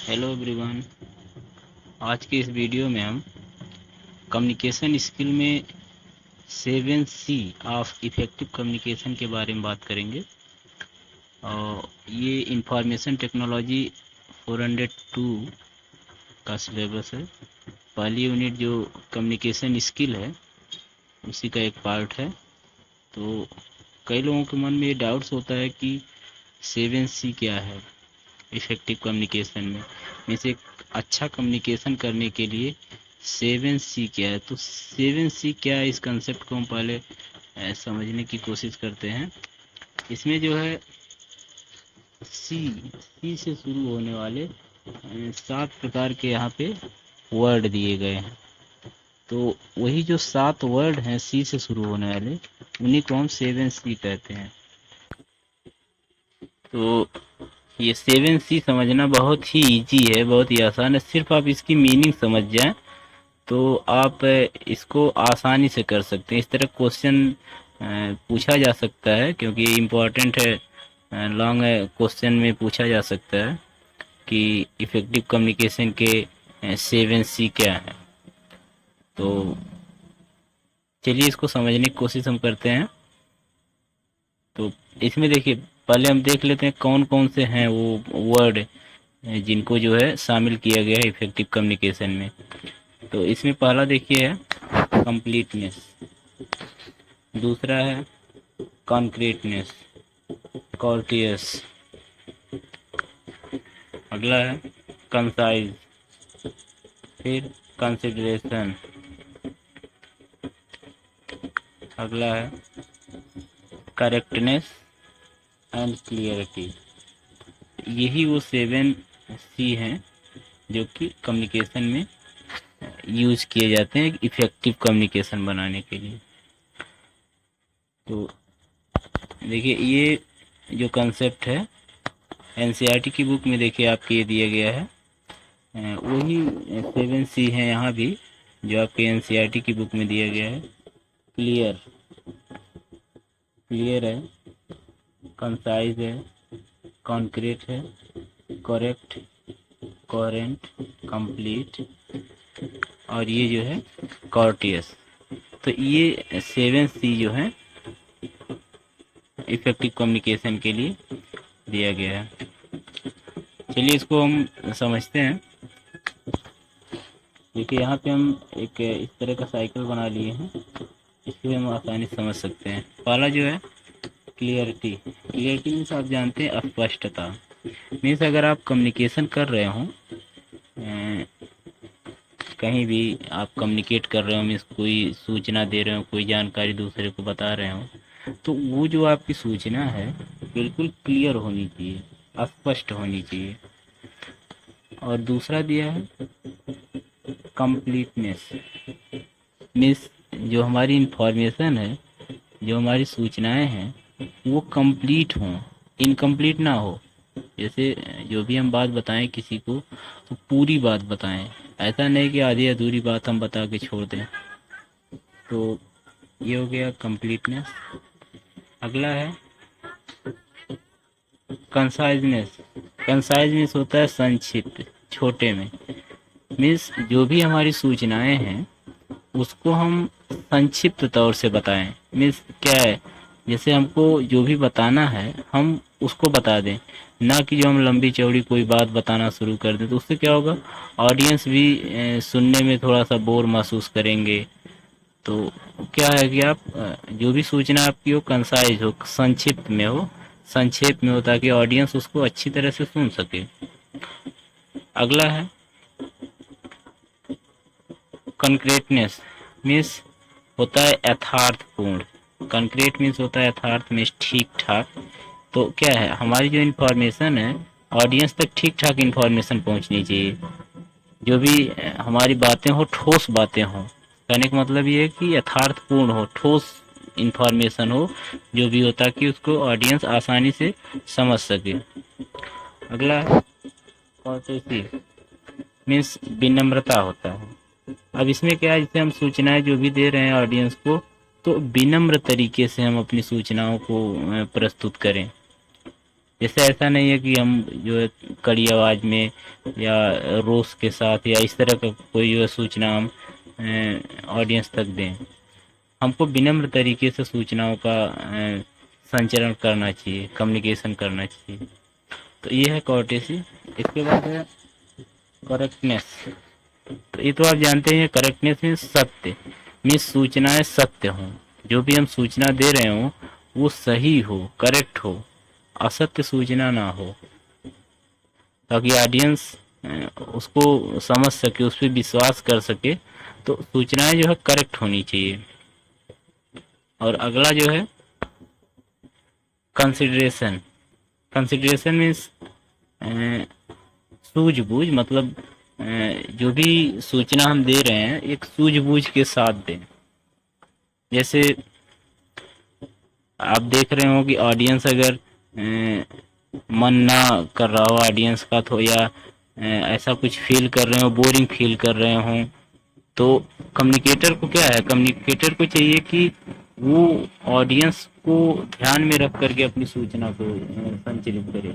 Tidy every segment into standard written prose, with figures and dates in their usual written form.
Hello everyone. आज के इस वीडियो में हम कम्युनिकेशन स्किल में 7C ऑफ इफ़ेक्टिव कम्युनिकेशन के बारे में बात करेंगे। और ये इंफॉर्मेशन टेक्नोलॉजी 402 का सिलेबस है। पहली यूनिट जो कम्युनिकेशन स्किल है उसी का एक पार्ट है। तो कई लोगों के मन में ये डाउट्स होता है कि 7C क्या है इफ़ेक्टिव कम्युनिकेशन में। मीन्स एक अच्छा कम्युनिकेशन करने के लिए 7C क्या है। तो 7C क्या है, इस कंसेप्ट को हम पहले समझने की कोशिश करते हैं। इसमें जो है सी से शुरू होने वाले 7 प्रकार के यहाँ पे वर्ड दिए गए हैं। तो वही जो 7 वर्ड हैं सी से शुरू होने वाले, उन्हीं को हम 7C कहते हैं। तो ये 7C समझना बहुत ही इजी है, बहुत ही आसान है। सिर्फ आप इसकी मीनिंग समझ जाएं तो आप इसको आसानी से कर सकते हैं। इस तरह क्वेश्चन पूछा जा सकता है क्योंकि ये इम्पोर्टेंट है। लॉन्ग क्वेश्चन में पूछा जा सकता है कि इफ़ेक्टिव कम्युनिकेशन के 7C क्या है। तो चलिए इसको समझने की कोशिश हम करते हैं। तो इसमें देखिए, पहले हम देख लेते हैं कौन कौन से हैं वो वर्ड जिनको जो है शामिल किया गया है इफ़ेक्टिव कम्युनिकेशन में। तो इसमें पहला देखिए है कंप्लीटनेस, दूसरा है कॉन्क्रीटनेस, कॉर्टियस, अगला है कंसाइज, फिर कंसिडरेशन, अगला है करेक्टनेस एंड क्लियरिटी। यही वो 7C हैं जो कि कम्युनिकेशन में यूज किए जाते हैं इफ़ेक्टिव कम्युनिकेशन बनाने के लिए। तो देखिए, ये जो कंसेप्ट है एनसीईआरटी की बुक में देखिए आपके ये दिया गया है। वही 7C है यहाँ भी जो आपके एनसीईआरटी की बुक में दिया गया है। क्लियर, क्लियर है, कंसाइज है, कॉन्क्रीट है, करेक्ट, कोहेरेंट, कंप्लीट, और ये जो है कॉर्टियस। तो ये 7C जो है इफ़ेक्टिव कम्युनिकेशन के लिए दिया गया है। चलिए इसको हम समझते हैं। देखिए यहाँ पे हम एक इस तरह का साइकिल बना लिए हैं, इसको हम आसानी से समझ सकते हैं। पहला जो है क्लियरिटी। क्लियरिटी मीन्स आप जानते हैं स्पष्टता। मीन्स अगर आप कम्युनिकेशन कर रहे हो, कहीं भी आप कम्युनिकेट कर रहे हो, मीन्स कोई सूचना दे रहे हो, कोई जानकारी दूसरे को बता रहे हो, तो वो जो आपकी सूचना है बिल्कुल क्लियर होनी चाहिए, स्पष्ट होनी चाहिए। और दूसरा दिया है कंप्लीटनेस। मीन्स जो हमारी इंफॉर्मेशन है, जो हमारी सूचनाएं हैं, वो कंप्लीट हों, इनकम्प्लीट ना हो। जैसे जो भी हम बात बताएं किसी को तो पूरी बात बताएं, ऐसा नहीं कि आधी अधूरी बात हम बता के छोड़ दें। तो ये हो गया कंप्लीटनेस। अगला है कंसाइजनेस। कंसाइजनेस होता है संक्षिप्त, छोटे में। मीन्स जो भी हमारी सूचनाएं हैं उसको हम संक्षिप्त तौर से बताएं। मीन्स क्या है, जैसे हमको जो भी बताना है हम उसको बता दें, ना कि जो हम लंबी चौड़ी कोई बात बताना शुरू कर दें। तो उससे क्या होगा, ऑडियंस भी सुनने में थोड़ा सा बोर महसूस करेंगे। तो क्या है कि आप जो भी सूचना आपकी हो कंसाइज हो, संक्षिप्त में हो, संक्षेप में हो, ताकि ऑडियंस उसको अच्छी तरह से सुन सके। अगला है कंक्रीटनेस। मीन्स होता है यथार्थपूर्ण। कंक्रीट मीन्स होता है यथार्थ, मीन्स ठीक ठाक। तो क्या है, हमारी जो इन्फॉर्मेशन है ऑडियंस तक ठीक ठाक इन्फॉर्मेशन पहुंचनी चाहिए। जो भी हमारी बातें हो, ठोस बातें हो। कहने का मतलब ये है कि यथार्थपूर्ण हो, ठोस इन्फॉर्मेशन हो जो भी हो, ताकि उसको ऑडियंस आसानी से समझ सके। अगला है कॉर्टेसी। मीन्स विनम्रता होता है। अब इसमें क्या है, जैसे हम सूचनाएं जो भी दे रहे हैं ऑडियंस को, तो विनम्र तरीके से हम अपनी सूचनाओं को प्रस्तुत करें। जैसे ऐसा नहीं है कि हम जो है कड़ी आवाज में या रोष के साथ या इस तरह का कोई जो है सूचना हम ऑडियंस तक दें। हमको विनम्र तरीके से सूचनाओं का संचरण करना चाहिए, कम्युनिकेशन करना चाहिए। तो ये है कॉर्टेसी। इसके बाद है करेक्टनेस। तो ये तो आप जानते हैं, करेक्टनेस मीन्स सत्य, मीन्स सूचनाएं सत्य हों, जो भी हम सूचना दे रहे हों वो सही हो, करेक्ट हो, असत्य सूचना ना हो, ताकि ऑडियंस उसको समझ सके, उस पर विश्वास कर सके। तो सूचनाएं जो है करेक्ट होनी चाहिए। और अगला जो है कंसिडरेशन। कंसिडरेशन मीन्स सूझबूझ, मतलब जो भी सूचना हम दे रहे हैं एक सूझबूझ के साथ दें। जैसे आप देख रहे हो कि ऑडियंस अगर मन ना कर रहा हो ऑडियंस का, तो या ऐसा कुछ फील कर रहे हो, बोरिंग फील कर रहे हो, तो कम्युनिकेटर को क्या है, कम्युनिकेटर को चाहिए कि वो ऑडियंस को ध्यान में रख करके अपनी सूचना को संचालित करे।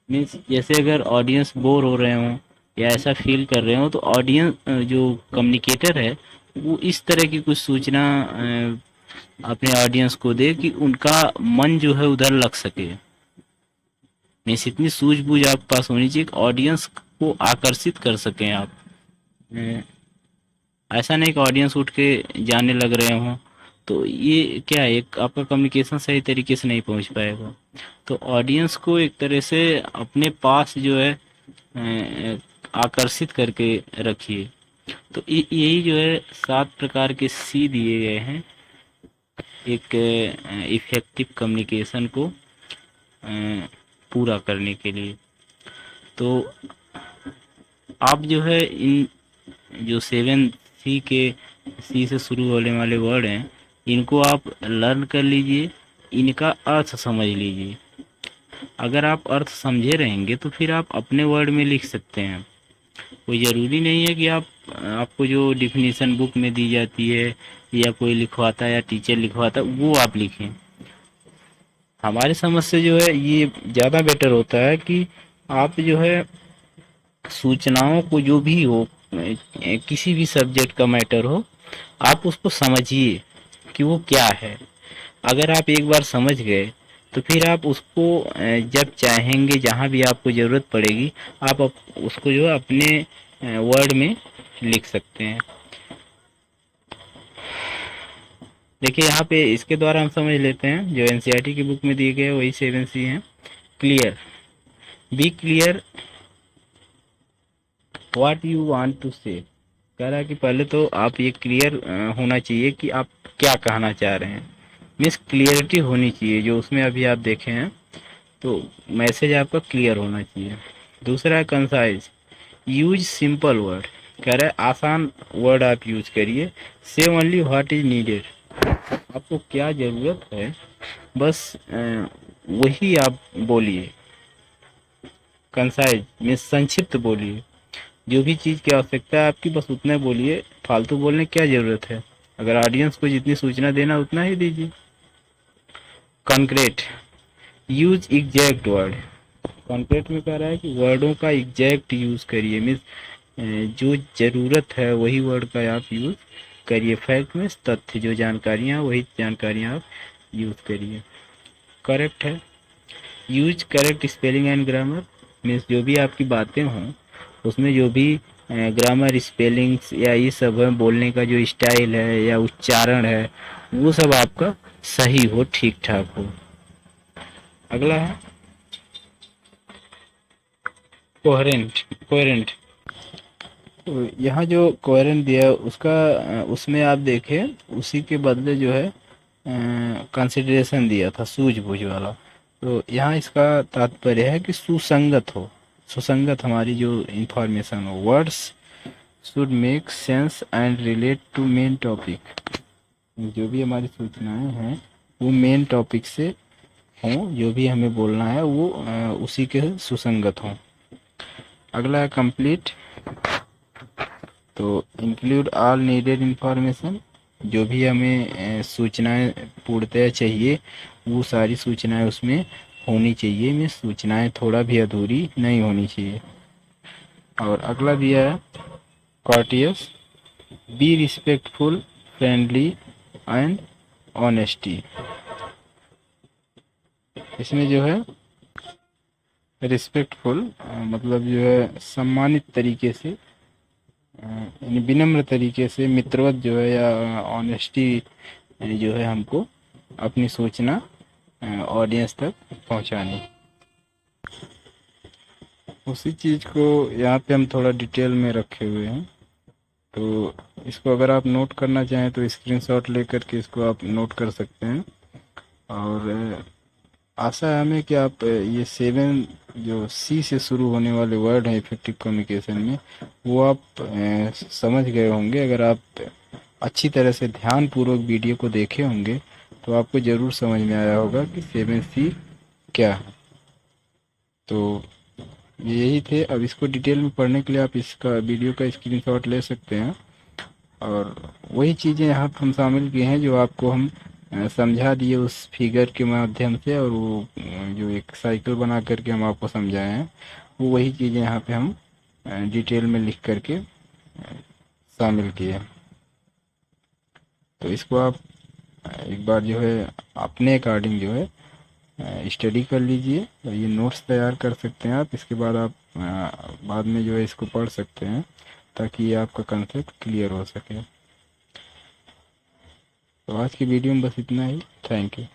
मीन्स जैसे अगर ऑडियंस बोर हो रहे हो या ऐसा फील कर रहे हो, तो ऑडियंस जो कम्युनिकेटर है वो इस तरह की कुछ सूचना अपने ऑडियंस को दे कि उनका मन जो है उधर लग सके। मीन्स इतनी सूझबूझ आपके पास होनी चाहिए कि ऑडियंस को आकर्षित कर सकें आप। ऐसा नहीं कि ऑडियंस उठ के जाने लग रहे हों, तो ये क्या है, एक आपका कम्युनिकेशन सही तरीके से नहीं पहुंच पाएगा। तो ऑडियंस को एक तरह से अपने पास जो है आकर्षित करके रखिए। तो यही जो है 7 प्रकार के सी दिए गए हैं एक इफेक्टिव कम्युनिकेशन को पूरा करने के लिए। तो आप जो है इन जो 7 सी के सी से शुरू होने वाले वर्ड हैं, इनको आप लर्न कर लीजिए, इनका अर्थ समझ लीजिए। अगर आप अर्थ समझे रहेंगे तो फिर आप अपने वर्ड में लिख सकते हैं। कोई ज़रूरी नहीं है कि आपको जो डिफिनीशन बुक में दी जाती है या कोई लिखवाता है या टीचर लिखवाता है वो आप लिखें। हमारी समझ से जो है ये ज़्यादा बेटर होता है कि आप जो है सूचनाओं को, जो भी हो, किसी भी सब्जेक्ट का मैटर हो, आप उसको समझिए कि वो क्या है। अगर आप एक बार समझ गए तो फिर आप उसको जब चाहेंगे, जहाँ भी आपको ज़रूरत पड़ेगी, आप उसको जो है अपने वर्ड में लिख सकते हैं। देखिए यहाँ पे इसके द्वारा हम समझ लेते हैं, जो एनसीईआरटी की बुक में दिए गए वही 7 सी हैं। Clear, be clear what you want to say. कह रहा है कि पहले तो आप ये क्लियर होना चाहिए कि आप क्या कहना चाह रहे हैं। मीन्स क्लियरिटी होनी चाहिए, जो उसमें अभी आप देखे हैं, तो मैसेज आपका क्लियर होना चाहिए। दूसरा है कंसाइज, यूज सिंपल वर्ड। कह रहा है आसान वर्ड आप यूज करिए। से ओनली व्हाट इज नीडेड, आपको क्या ज़रूरत है बस वही आप बोलिए। कंसाइज मीन्स संक्षिप्त बोलिए, जो भी चीज़ की आवश्यकता है आपकी बस उतना बोलिए, फालतू बोलने की क्या ज़रूरत है। अगर ऑडियंस को जितनी सूचना देना उतना ही दीजिए। Concrete, use exact word. Concrete में कह रहा है कि वर्डों का एग्जैक्ट यूज़ करिए, मीन्स जो ज़रूरत है वही वर्ड का आप यूज़ करिए। फैक्ट मीन्स तथ्य, जो जानकारियाँ वही जानकारियाँ आप यूज़ करिए। करेक्ट है, use correct spelling and grammar. Means जो भी आपकी बातें हों उसमें जो भी ग्रामर, स्पेलिंग्स या ये सब है, बोलने का जो स्टाइल है या उच्चारण है, वो सब आपका सही हो, ठीक ठाक हो। अगला है कोहेरेंट। कोहेरेंट, तो यहाँ जो कोहेरेंट दिया है उसका उसमें आप देखें उसी के बदले जो है कंसिडरेशन दिया था, सूझबूझ वाला। तो यहाँ इसका तात्पर्य है कि सुसंगत हो, सुसंगत हमारी जो इंफॉर्मेशन हो। Words should make sense and relate to main topic. जो भी हमारी सूचनाएं हैं वो मेन टॉपिक से हों, जो भी हमें बोलना है वो उसी के सुसंगत हों। अगला है कंप्लीट, तो इंक्लूड ऑल नीडेड इंफॉर्मेशन। जो भी हमें सूचनाएं पूर्णतः चाहिए वो सारी सूचनाएं उसमें होनी चाहिए, में सूचनाएं थोड़ा भी अधूरी नहीं होनी चाहिए। और अगला दिया है courteous, be respectful, friendly and honesty. इसमें जो है रिस्पेक्टफुल मतलब जो है सम्मानित तरीके से, यानी विनम्र तरीके से, मित्रवत जो है, या ऑनेस्टी जो है हमको अपनी सूचना ऑडियंस तक पहुंचानी। उसी चीज़ को यहाँ पे हम थोड़ा डिटेल में रखे हुए हैं, तो इसको अगर आप नोट करना चाहें तो स्क्रीनशॉट लेकर के इसको आप नोट कर सकते हैं। और आशा है हमें कि आप ये 7 जो सी से शुरू होने वाले वर्ड हैं इफेक्टिव कम्युनिकेशन में, वो आप समझ गए होंगे। अगर आप अच्छी तरह से ध्यानपूर्वक वीडियो को देखे होंगे तो आपको ज़रूर समझ में आया होगा कि 7C क्या है। तो यही थे। अब इसको डिटेल में पढ़ने के लिए आप इसका वीडियो का स्क्रीनशॉट ले सकते हैं। और वही चीज़ें यहाँ पर हम शामिल किए हैं जो आपको हम समझा दिए उस फिगर के माध्यम से, और वो जो एक साइकिल बना करके हम आपको समझाए हैं, वो वही चीज़ें यहाँ पे हम डिटेल में लिख करके शामिल किए हैं। तो इसको आप एक बार जो है अपने अकॉर्डिंग जो है स्टडी कर लीजिए, और ये नोट्स तैयार कर सकते हैं आप। इसके बाद आप बाद में जो है इसको पढ़ सकते हैं, ताकि ये आपका कंसेप्ट क्लियर हो सके। तो आज की वीडियो में बस इतना ही। Thank you.